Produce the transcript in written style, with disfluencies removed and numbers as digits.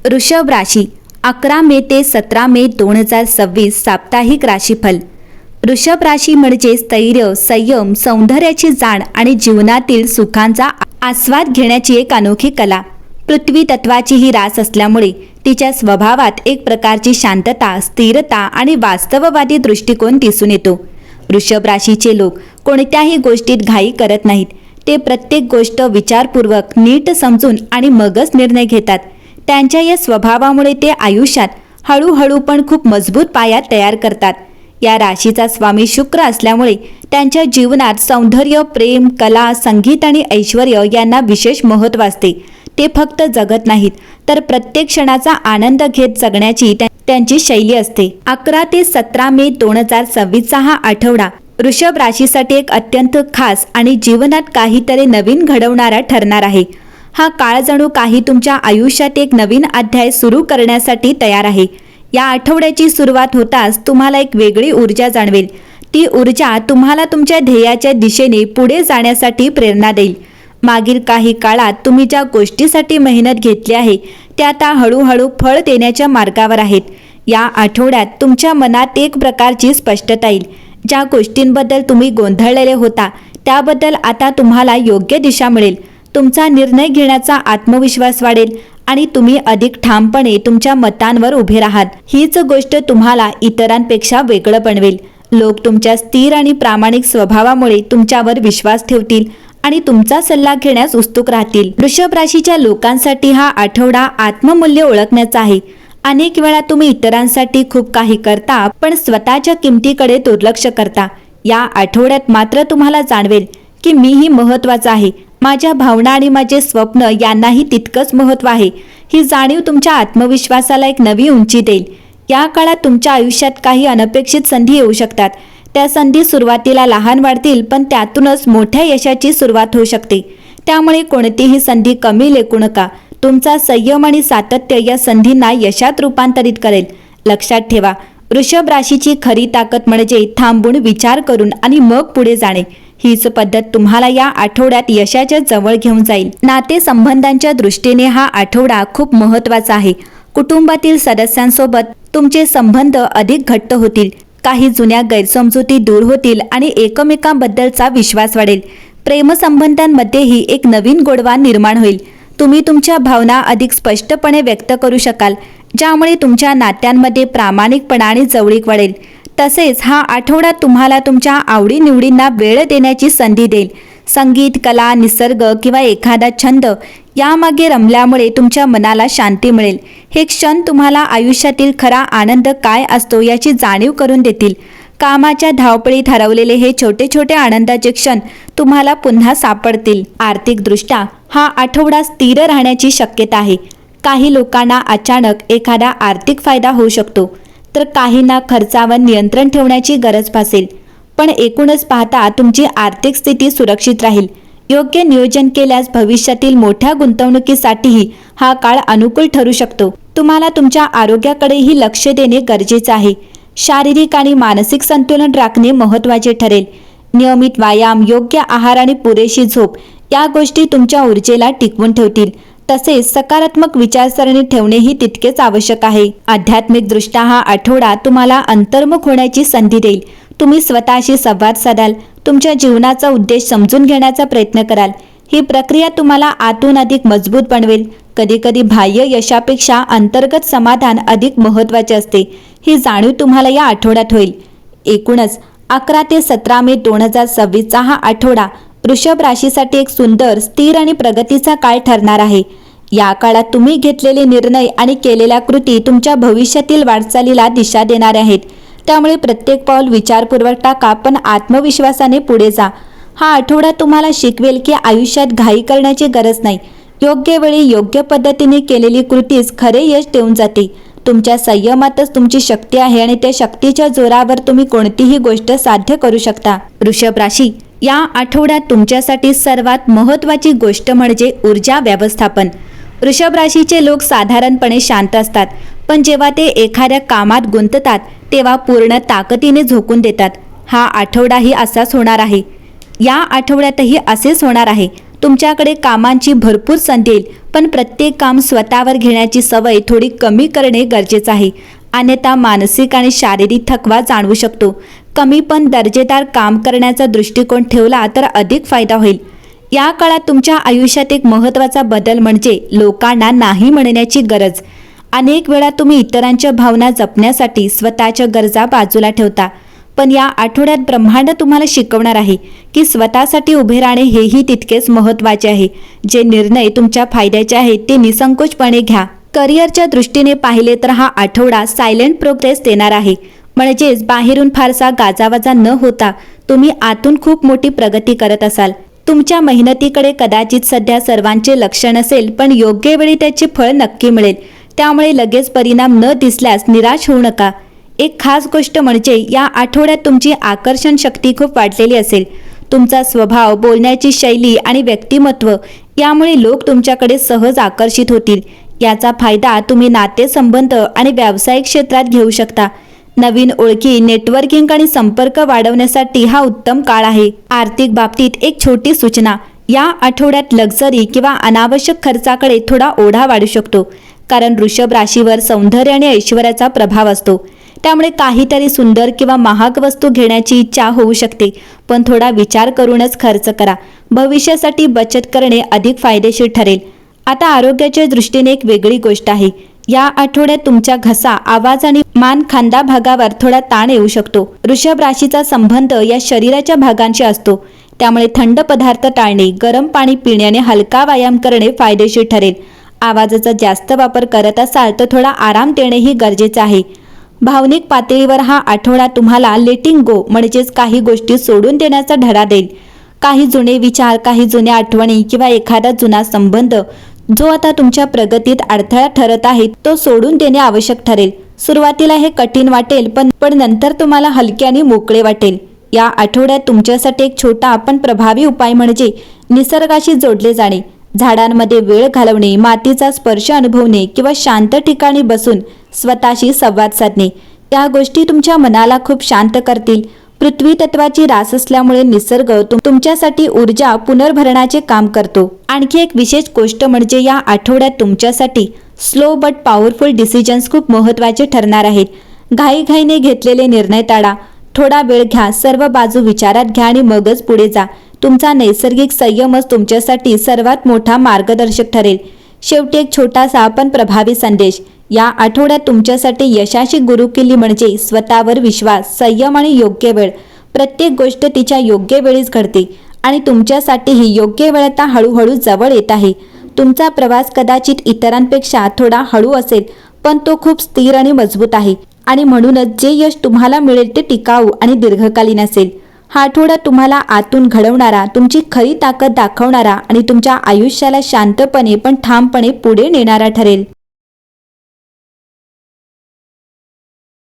वृषभ राशी 11 मे ते 17 मे 2026 साप्ताहिक राशीफल। वृषभ राशी म्हणजे स्थैर्य, संयम, सौंदर्याची जाण आणि जीवनातील सुखांचा आस्वाद घेण्याची एक अनोखी कला। पृथ्वी तत्वाची ही रास असल्यामुळे तिच्या स्वभावात एक प्रकारची शांतता, स्थिरता आणि वास्तववादी दृष्टिकोन दिसून येतो। वृषभ राशीचे लोक कोणत्याही गोष्टीत घाई करत नाहीत। ते प्रत्येक गोष्ट विचारपूर्वक, नीट समजून आणि मगच निर्णय घेतात। त्यांच्या या स्वभावामुळे ते आयुष्यात हळूहळू पण खूप मजबूत पाया तयार करतात। या राशीचा स्वामी शुक्र असल्यामुळे त्यांच्या जीवनात सौंदर्य, प्रेम, कला, संगीत आणि ऐश्वर यांना विशेष महत्त्व असते। ते फक्त जगत नाहीत, तर प्रत्येक क्षणाचा आनंद घेत जगण्याची त्यांची शैली असते। 11 ते 17 मे 2026 हा आठवडा वृषभ राशीसाठी एक अत्यंत खास आणि जीवनात काहीतरी नवीन घडवणारा ठरणार आहे। हा काळ जणू काही तुमच्या आयुष्यात एक नवीन अध्याय सुरू करण्यासाठी तयार आहे। या आठवड्याची सुरुवात होताच तुम्हाला एक वेगळी ऊर्जा जाणवेल। ती ऊर्जा तुम्हाला तुमच्या ध्येयाच्या दिशेने पुढे जाण्यासाठी प्रेरणा देईल। मागील काही काळात तुम्ही ज्या गोष्टीसाठी मेहनत घेतली आहे त्या आता हळूहळू फळ देण्याच्या मार्गावर आहेत। या आठवड्यात तुमच्या मनात एक प्रकारची स्पष्टता येईल। ज्या गोष्टींबद्दल तुम्ही गोंधळलेले होता त्याबद्दल आता तुम्हाला योग्य दिशा मिळेल। तुमचा निर्णय घेण्याचा आत्मविश्वास वाढेल आणि तुम्ही अधिक ठामपणे तुमच्या मतांवर उभे राहाल। हीच गोष्ट तुम्हाला इतरांपेक्षा वेगळं बनवेल। लोक तुमच्या स्थिर आणि प्रामाणिक स्वभावामुळे तुमच्यावर विश्वास ठेवतील आणि तुमचा सल्ला घेण्यास उत्सुक राहतील। वृषभ राशीच्या लोकांसाठी हा आठवडा आत्ममूल्य ओळखण्याचा आहे। अनेक वेळा तुम्ही इतरांसाठी खूप काही करता पण स्वतःच्या किमतीकडे दुर्लक्ष करता। या आठवड्यात मात्र तुम्हाला जाणवेल की मीही महत्त्वाचा आहे। माझ्या भावना आणि माझे स्वप्न यांनाही तितकंच महत्त्व आहे। ही जाणीव तुमच्या आत्मविश्वासाला एक नवी उंची देईल। या काळात तुमच्या आयुष्यात काही अनपेक्षित संधी येऊ शकतात। त्या संधी सुरुवातीला लहान वाटतील पण त्यातूनच मोठ्या यशाची सुरुवात होऊ शकते। त्यामुळे कोणतीही संधी कमी लेखू नका। तुमचा संयम आणि सातत्य या संधींना यशात रूपांतरित करेल। लक्षात ठेवा, वृषभ राशीची खरी ताकद म्हणजे थांबून विचार करून आणि मग पुढे जाणे। हीच पद्धत तुम्हाला या आठवड्यात यशाच्या जवळ घेऊन जाईल। नातेसंबंधांच्या दृष्टीने हा आठवडा खूप महत्त्वाचा आहे। कुटुंबातील सदस्यांसोबत तुमचे संबंध अधिक घट्ट होतील। काही जुन्या गैरसमजुती दूर होतील आणि एकमेकांबद्दलचा विश्वास वाढेल। प्रेमसंबंधांमध्येही एक नवीन गोडवा निर्माण होईल। तुम्ही तुमच्या भावना अधिक स्पष्टपणे व्यक्त करू शकाल, ज्यामुळे तुमच्या नात्यांमध्ये प्रामाणिकपणा आणि जवळीक वाढेल। तसेच हा आठवडा तुम्हाला तुमच्या आवडीनिवडींना वेळ देण्याची संधी देईल। संगीत, कला, निसर्ग किंवा एखादा छंद यामागे रमल्यामुळे तुमच्या मनाला शांती मिळेल। हे क्षण तुम्हाला आयुष्यातील खरा आनंद काय असतो याची जाणीव करून देतील। कामाच्या धावपळीत हरवलेले हे छोटे छोटे आनंदाचे क्षण तुम्हाला पुन्हा सापडतील। आर्थिकदृष्ट्या हा आठवडा स्थिर राहण्याची शक्यता आहे। काही लोकांना अचानक एखादा आर्थिक फायदा होऊ शकतो, तर काहींना खर्चावर नियंत्रण ठेवण्याची गरज भासेल। पण एकूणच पाहता तुमची आर्थिक स्थिती सुरक्षित राहील। योग्य नियोजन केल्यास भविष्यातील मोठ्या गुंतवणुकीसाठीही हा काळ अनुकूल ठरू शकतो। तुम्हाला तुमच्या आरोग्याकडेही लक्ष देणे गरजेचे आहे। शारीरिक आणि मानसिक संतुलन राखणे महत्त्वाचे ठरेल। नियमित व्यायाम, योग्य आहार आणि पुरेशी झोप या गोष्टी तुमच्या ऊर्जेला टिकवून ठेवतील। तसेच सकारात्मक विचारसरणी ठेवणेही तितकेच आवश्यक आहे। आध्यात्मिकदृष्ट्या हा आठवडा तुम्हाला अंतर्मुख होण्याची संधी देईल। तुम्ही स्वतःशी संवाद साधाल, तुमच्या जीवनाचा उद्देश समजून घेण्याचा प्रयत्न कराल। ही प्रक्रिया तुम्हाला आतून अधिक मजबूत बनवेल। कधीकधी बाह्य यशापेक्षा अंतर्गत समाधान अधिक महत्त्वाचे असते। ही जाणीव तुम्हाला या आठवड्यात होईल। एकूणच 11 ते 17 मे 2026 हा आठवडा वृषभ राशीसाठी एक सुंदर, स्थिर आणि प्रगतीचा काळ ठरणार आहे। या काळात तुम्ही घेतलेले निर्णय आणि केलेल्या कृती तुमच्या भविष्यातील वाटचालीला दिशा देणारे आहेत। त्यामुळे प्रत्येक पाऊल विचारपूर्वक टाका, पण आत्मविश्वासाने पुढे जा। हा आठवडा तुम्हाला शिकवेल की आयुष्यात घाई करण्याची गरज नाही। योग्य वेळी योग्य पद्धतीने केलेली कृतीच खरे यश देऊन जाते। तुमच्या संयमातच तुमची शक्ती आहे आणि त्या शक्तीच्या जोरावर तुम्ही कोणतीही गोष्ट साध्य करू शकता। वृषभ राशी, या आठवड्यात तुमच्यासाठी सर्वात महत्त्वाची गोष्ट म्हणजे ऊर्जा व्यवस्थापन। वृषभ राशीचे लोक साधारणपणे शांत असतात, पण जेव्हा ते एखाद्या कामात गुंततात तेव्हा पूर्ण ताकदीने झोकून देतात। हा आठवडाही असाच होणार आहे। या आठवड्यातही असेच होणार आहे। तुमच्याकडे कामांची भरपूर संधी येईल, पण प्रत्येक काम स्वतःवर घेण्याची सवय थोडी कमी करणे गरजेचं आहे. अन्यथा मानसिक आणि शारीरिक थकवा जाणवू शकतो. कमी पण दर्जेदार काम करण्याचा दृष्टिकोन ठेवला तर अधिक फायदा होईल. या काळात तुमच्या आयुष्यात एक महत्त्वाचा बदल म्हणजे लोकांना नाही म्हणण्याची गरज. अनेक वेळा तुम्ही इतरांच्या भावना जपण्यासाठी स्वतःच्या गरजा बाजूला ठेवता, पण या आठवड्यात ब्रह्मांड तुम्हाला शिकवणार आहे की स्वतःसाठी उभे राहणे हेही तितकेच महत्त्वाचे आहे. जे निर्णय तुमच्या फायद्याचे आहेत ते निसंकोचपणे घ्या. करिअरच्या दृष्टीने पाहिले तर हा आठवडा सायलेंट प्रोग्रेस देणार आहे. म्हणजेच बाहेरून फारसा गाजावाजा न होता तुम्ही आतून खूप मोठी प्रगती करत असाल. तुमच्या मेहनतीकडे कदाचित सध्या सर्वांचे लक्ष नसेल, पण योग्य वेळी त्याचे फळ नक्की मिळेल. त्यामुळे लगेच परिणाम न दिसल्यास निराश होऊ नका. एक खास गोष्ट म्हणजे या आठवड्यात तुमची आकर्षण शक्ती खूप वाढलेली असेल. तुमचा स्वभाव, बोलण्याची शैली आणि व्यक्तिमत्व यामुळे लोक तुमच्याकडे सहज आकर्षित होतील. याचा फायदा तुम्ही नातेसंबंध आणि व्यावसायिक क्षेत्रात घेऊ शकता. नवीन ओळखी, नेटवर्किंग आणि संपर्क वाढवण्यासाठी हा उत्तम काळ आहे. आर्थिक बाबतीत एक छोटी सूचना: या आठवड्यात लक्झरी किंवा अनावश्यक खर्चाकडे थोडा ओढा वाढू शकतो, कारण वृषभ राशीवर सौंदर्य आणि ऐश्वर्याचा प्रभाव असतो. त्यामुळे काहीतरी सुंदर किंवा महाग वस्तू घेण्याची इच्छा होऊ शकते, पण थोडा विचार करूनच खर्च करा. भविष्यासाठी बचत करणे अधिक फायदेशीर ठरेल. आता आरोग्याच्या दृष्टीने एक वेगळी गोष्ट आहे. या आठवड्यात तुमच्या घसा, आवाज आणि मान खांदा भागावर थोडा ताण येऊ शकतो. वृषभ राशीचा संबंध या शरीराच्या भागांशी असतो, त्यामुळे थंड पदार्थ टाळणे, गरम पाणी पिण्याने हलका व्यायाम करणे फायदेशीर ठरेल. आवाजाचा जास्त वापर करत असाल तर थोडा आराम देणेही गरजेचे आहे. भावनिक पातळीवर हा आठवडा तुम्हाला लेटिंग गो म्हणजेच काही गोष्टी सोडून देण्याचा धडा देईल. काही जुने विचार, काही जुन्या आठवणी किंवा एखादा जुना संबंध जो आता तुमच्या प्रगतीत अडथळा ठरत आहे तो सोडून देणे आवश्यक ठरेल. सुरुवातीला हे कठीण वाटेल, पण नंतर तुम्हाला हलके आणि मोकळे वाटेल. या आठवड्यात तुमच्यासाठी एक छोटा पण प्रभावी उपाय म्हणजे निसर्गाशी जोडले जाणे. झाडांमध्ये वेळ घालवणे, मातीचा स्पर्श अनुभवणे किंवा शांत ठिकाणी बसून स्वतःशी संवाद साधणे या गोष्टी तुमच्या मनाला खूप शांत करतील. पृथ्वी तत्वाची रास असल्यामुळे निसर्ग तुमच्यासाठी ऊर्जा पुनर्भरणाचे काम करतो. आणखी एक विशेष गोष्ट म्हणजे या आठवड्यात तुमच्यासाठी स्लो बट पॉवरफुल डिसिजन्स खूप महत्त्वाचे ठरणार आहेत. घाईघाईने घेतलेले निर्णय टाळा. थोडा वेळ घ्या, सर्व बाजू विचारात घ्या आणि मगच पुढे जा. तुमचा नैसर्गिक संयमच तुमच्यासाठी सर्वात मोठा मार्गदर्शक ठरेल. शेवटी एक छोटासा पण प्रभावी संदेश: या आठवड्यात तुमच्यासाठी यशाची गुरुकिल्ली म्हणजे स्वतःवर विश्वास, संयम आणि योग्य वेळ. प्रत्येक गोष्ट तिच्या योग्य वेळीच घडते आणि तुमच्यासाठीही योग्य वेळ आता हळूहळू जवळ येत आहे. तुमचा प्रवास कदाचित इतरांपेक्षा थोडा हळू असेल, पण तो खूप स्थिर आणि मजबूत आहे आणि म्हणूनच जे यश तुम्हाला मिळेल ते टिकाऊ आणि दीर्घकालीन असेल. हा आठवडा तुम्हाला आतून घडवणारा, तुमची खरी ताकद दाखवणारा आणि तुमच्या आयुष्याला शांतपणे पण ठामपणे पुढे नेणारा ठरेल.